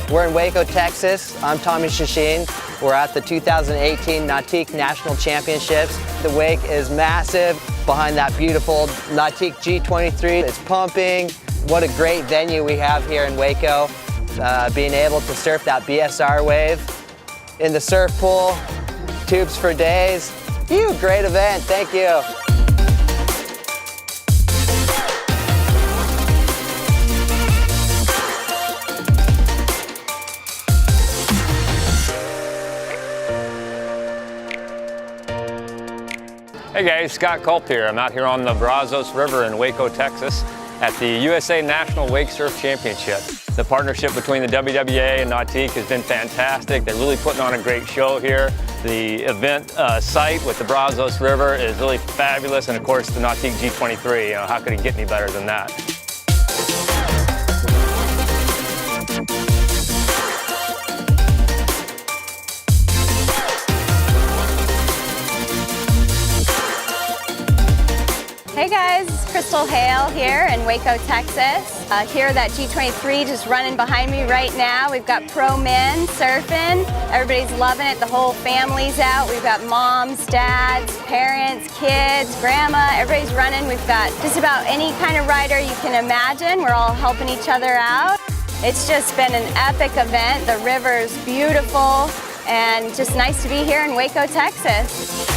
We're in Waco, Texas. I'm Tommy Shashin. We're at the 2018 Nautique National Championships. The wake is massive behind that beautiful Nautique G23. It's pumping. What a great venue we have here in Waco. Being able to surf that BSR wave in the surf pool, tubes for days. Phew, great event, thank you. Hey guys, Scott Culp here. I'm out here on the Brazos River in Waco, Texas at the USA National Wakesurf Championship. The partnership between the WWA and Nautique has been fantastic. They're really putting on a great show here. The event site with the Brazos River is really fabulous, and of course the Nautique G23. How could it get any better than that? Hey guys, it's Crystal Hale here in Waco, Texas. Here that G23 just running behind me right now. We've got pro men surfing. Everybody's loving it. The whole family's out. We've got moms, dads, parents, kids, grandma. Everybody's running. We've got just about any kind of rider you can imagine. We're all helping each other out. It's just been an epic event. The river's beautiful and just nice to be here in Waco, Texas.